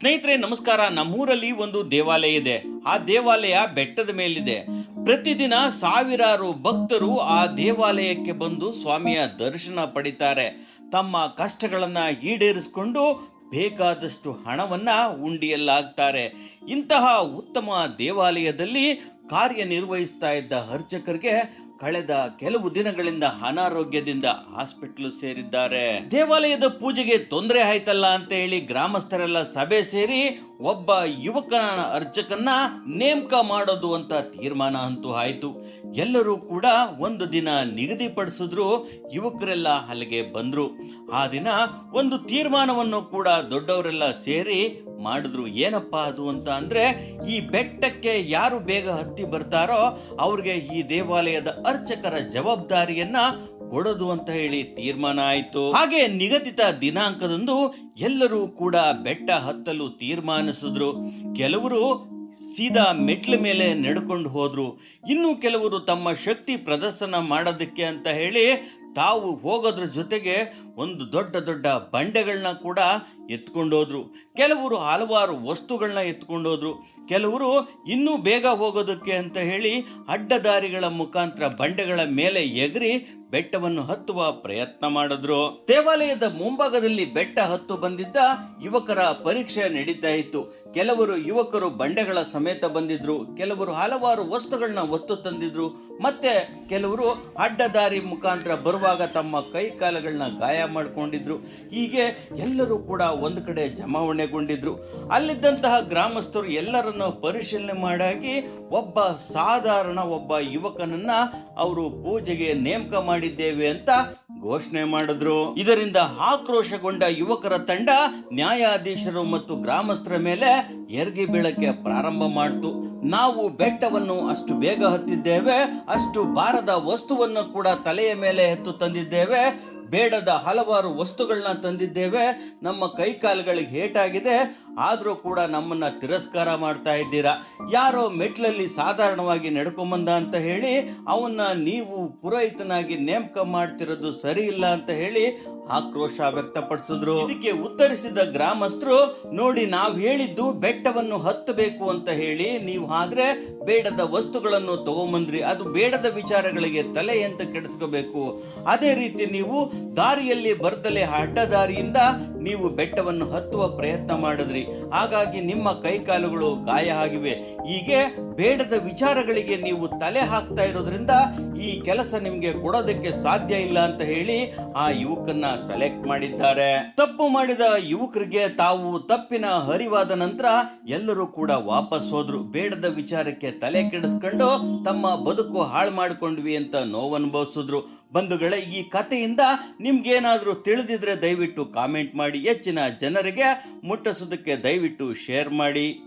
ಸ್ನೇಹಿತರೆ ನಮಸ್ಕಾರ. ನಮ್ಮೂರಲ್ಲಿ ಒಂದು ದೇವಾಲಯ ಇದೆ. ಆ ದೇವಾಲಯ ಬೆಟ್ಟದ ಮೇಲಿದೆ. ಪ್ರತಿದಿನ ಸಾವಿರಾರು ಭಕ್ತರು ಆ ದೇವಾಲಯಕ್ಕೆ ಬಂದು ಸ್ವಾಮಿಯ ದರ್ಶನ ಪಡಿತಾರೆ. ತಮ್ಮ ಕಷ್ಟಗಳನ್ನ ಈಡೇರಿಸಿಕೊಂಡು ಬೇಕಾದಷ್ಟು ಹಣವನ್ನ ಉಂಡಿಯಲ್ಲಾಗ್ತಾರೆ. ಇಂತಹ ಉತ್ತಮ ದೇವಾಲಯದಲ್ಲಿ ಕಾರ್ಯನಿರ್ವಹಿಸ್ತಾ ಇದ್ದ ಅರ್ಚಕರಿಗೆ ಕಳೆದ ಕೆಲವು ದಿನಗಳಿಂದ ಅನಾರೋಗ್ಯದಿಂದ ಹಾಸ್ಪಿಟಲ್ ಸೇರಿದ್ದಾರೆ. ದೇವಾಲಯದ ಪೂಜೆಗೆ ತೊಂದರೆ ಆಯ್ತಲ್ಲ ಅಂತ ಹೇಳಿ ಗ್ರಾಮಸ್ಥರೆಲ್ಲ ಸಭೆ ಸೇರಿ ಒಬ್ಬ ಯುವಕನ ಅರ್ಚಕನ್ನ ನೇಮಕ ಮಾಡೋದು ಅಂತ ತೀರ್ಮಾನ ಅಂತೂ ಆಯ್ತು. ಎಲ್ಲರೂ ಕೂಡ ಒಂದು ದಿನ ನಿಗದಿಪಡಿಸಿದ್ರು. ಯುವಕರೆಲ್ಲ ಅಲ್ಲಿಗೆ ಬಂದ್ರು. ಆ ದಿನ ಒಂದು ತೀರ್ಮಾನವನ್ನು ಕೂಡ ದೊಡ್ಡವರೆಲ್ಲ ಸೇರಿ ಮಾಡಿದ್ರು. ಏನಪ್ಪಾ ಅದು ಅಂತ ಅಂದ್ರೆ, ಈ ಬೆಟ್ಟಕ್ಕೆ ಯಾರು ಬೇಗ ಹತ್ತಿ ಬರ್ತಾರೋ ಅವ್ರಿಗೆ ಈ ದೇವಾಲಯದ ಅರ್ಚಕರ ಜವಾಬ್ದಾರಿಯನ್ನ ಕೊಡೋದು ಅಂತ ಹೇಳಿ ತೀರ್ಮಾನ ಆಯಿತು. ಹಾಗೆ ನಿಗದಿತ ದಿನಾಂಕದಂದು ಎಲ್ಲರೂ ಕೂಡ ಬೆಟ್ಟ ಹತ್ತಲು ತೀರ್ಮಾನಿಸಿದ್ರು. ಕೆಲವರು ಸೀದಾ ಮೆಟ್ಲ ಮೇಲೆ ನಡ್ಕೊಂಡು ಹೋದ್ರು. ಇನ್ನು ಕೆಲವರು ತಮ್ಮ ಶಕ್ತಿ ಪ್ರದರ್ಶನ ಮಾಡೋದಕ್ಕೆ ಅಂತ ಹೇಳಿ ತಾವು ಹೋಗೋದ್ರ ಜೊತೆಗೆ ಒಂದು ದೊಡ್ಡ ದೊಡ್ಡ ಬಂಡೆಗಳನ್ನ ಕೂಡ ಎತ್ಕೊಂಡೋದ್ರು. ಕೆಲವರು ಹಲವಾರು ವಸ್ತುಗಳನ್ನ ಎತ್ಕೊಂಡೋದ್ರು. ಕೆಲವರು ಇನ್ನೂ ಬೇಗ ಹೋಗೋದಕ್ಕೆ ಅಂತ ಹೇಳಿ ಅಡ್ಡದಾರಿಗಳ ಮುಖಾಂತರ ಬಂಡೆಗಳ ಮೇಲೆ ಎಗರಿ ಬೆಟ್ಟವನ್ನು ಹತ್ತುವ ಪ್ರಯತ್ನ ಮಾಡಿದ್ರು. ದೇವಾಲಯದ ಮುಂಭಾಗದಲ್ಲಿ ಬೆಟ್ಟ ಹತ್ತು ಬಂದಿದ್ದ ಯುವಕರ ಪರೀಕ್ಷೆ ನಡೀತಾ ಇತ್ತು. ಕೆಲವರು ಯುವಕರು ಬಂಡೆಗಳ ಸಮೇತ ಬಂದಿದ್ರು. ಕೆಲವರು ಹಲವಾರು ವಸ್ತುಗಳನ್ನ ಒತ್ತು ತಂದಿದ್ರು. ಮತ್ತೆ ಕೆಲವರು ಅಡ್ಡದಾರಿ ಮುಖಾಂತರ ಬರುವಾಗ ತಮ್ಮ ಕೈ ಕಾಲುಗಳನ್ನ ಗಾಯ ಮಾಡಿಕೊಂಡಿದ್ರು. ಹೀಗೆ ಎಲ್ಲರೂ ಕೂಡ ಒಂದು ಕಡೆ ಜಮಾವಣೆಗೊಂಡಿದ್ರು. ಅಲ್ಲಿದ್ದಂತಹ ಗ್ರಾಮಸ್ಥರು ಎಲ್ಲರನ್ನು ಪರಿಶೀಲನೆ ಮಾಡಿ ಒಬ್ಬ ಯುವಕನನ್ನ ಅವರು ಪೂಜೆಗೆ ನೇಮಕ ಮಾಡಿದ್ದೇವೆ ಅಂತ ಘೋಷಣೆ ಮಾಡಿದ್ರು. ಇದರಿಂದ ಆಕ್ರೋಶಗೊಂಡ ಯುವಕರ ತಂಡ ನ್ಯಾಯಾಧೀಶರು ಮತ್ತು ಗ್ರಾಮಸ್ಥರ ಮೇಲೆ ಎರಗಿ ಬೀಳಕ್ಕೆ ಪ್ರಾರಂಭ ಮಾಡಿತು. ನಾವು ಬೆಟ್ಟವನ್ನು ಅಷ್ಟು ಬೇಗ ಹತ್ತಿದ್ದೇವೆ, ಅಷ್ಟು ಭಾರದ ವಸ್ತುವನ್ನು ಕೂಡ ತಲೆಯ ಮೇಲೆ ಎತ್ತು ತಂದಿದ್ದೇವೆ, ಬೇಡದ ಹಲವಾರು ವಸ್ತುಗಳನ್ನ ತಂದಿದ್ದೇವೆ, ನಮ್ಮ ಕೈ ಕಾಲುಗಳಿಗೆ ಏಟಾಗಿದೆ, ಆದರೂ ಕೂಡ ನಮ್ಮನ್ನ ತಿರಸ್ಕಾರ ಮಾಡ್ತಾ ಇದ್ದೀರಾ. ಯಾರೋ ಮೆಟ್ಲಲ್ಲಿ ಸಾಧಾರಣವಾಗಿ ನಡ್ಕೊಂಬಂದ ಅಂತ ಹೇಳಿ ಅವನ್ನ ನೀವು ಪುರೋಹಿತನಾಗಿ ನೇಮಕ ಮಾಡ್ತಿರೋದು ಸರಿ ಇಲ್ಲ ಅಂತ ಹೇಳಿ ಆಕ್ರೋಶ ವ್ಯಕ್ತಪಡಿಸಿದ್ರು. ಇದಕ್ಕೆ ಉತ್ತರಿಸಿದ ಗ್ರಾಮಸ್ಥರು, ನೋಡಿ, ನಾವು ಹೇಳಿದ್ದು ಬೆಟ್ಟವನ್ನು ಹತ್ತಬೇಕು ಅಂತ ಹೇಳಿ, ನೀವು ಆದ್ರೆ ಬೇಡದ ವಸ್ತುಗಳನ್ನು ತಗೊಂಬಂದ್ರಿ. ಅದು ಬೇಡದ ವಿಚಾರಗಳಿಗೆ ತಲೆ ಅಂತ ಕೆಡಿಸ್ಕೋಬೇಕು. ಅದೇ ರೀತಿ ನೀವು ದಾರಿಯಲ್ಲಿ ಬರ್ದಲೆ ಅಡ್ಡದಾರಿಯಿಂದ ನೀವು ಬೆಟ್ಟವನ್ನು ಹತ್ತುವ ಪ್ರಯತ್ನ ಮಾಡಿದ್ರಿ. ಹಾಗಾಗಿ ನಿಮ್ಮ ಕೈಕಾಲುಗಳು ಗಾಯ ಆಗಿವೆ. ಹೀಗೆ ಬೇಡದ ವಿಚಾರಗಳಿಗೆ ನೀವು ತಲೆ ಹಾಕ್ತಾ ಇರೋದ್ರಿಂದ ಈ ಕೆಲಸ ನಿಮ್ಗೆ ಕೊಡೋದಕ್ಕೆ ಸಾಧ್ಯ ಇಲ್ಲ ಅಂತ ಹೇಳಿ ಆ ಯುವಕನ್ನ ಸೆಲೆಕ್ಟ್ ಮಾಡಿದ್ದಾರೆ. ತಪ್ಪು ಮಾಡಿದ ಯುವಕರಿಗೆ ತಾವು ತಪ್ಪಿನ ಅರಿವಾದ ನಂತರ ಎಲ್ಲರೂ ಕೂಡ ವಾಪಸ್ ಹೋದ್ರು. ಬೇಡದ ವಿಚಾರಕ್ಕೆ ತಲೆ ಕೆಡಿಸ್ಕೊಂಡು ತಮ್ಮ ಬದುಕು ಹಾಳು ಮಾಡಿಕೊಂಡ್ವಿ ಅಂತ ನೋವು ಅನುಭವಿಸಿದ್ರು. ಬಂಧುಗಳೇ, ಈ ಕಥೆಯಿಂದ ನಿಮ್ಗೇನಾದ್ರೂ ತಿಳಿದಿದ್ರೆ ದಯವಿಟ್ಟು ಕಾಮೆಂಟ್ ಮಾಡಿ. ಹೆಚ್ಚಿನ ಜನರಿಗೆ ಮುಟ್ಟಿಸೋದಕ್ಕೆ ದಯವಿಟ್ಟು ಶೇರ್ ಮಾಡಿ.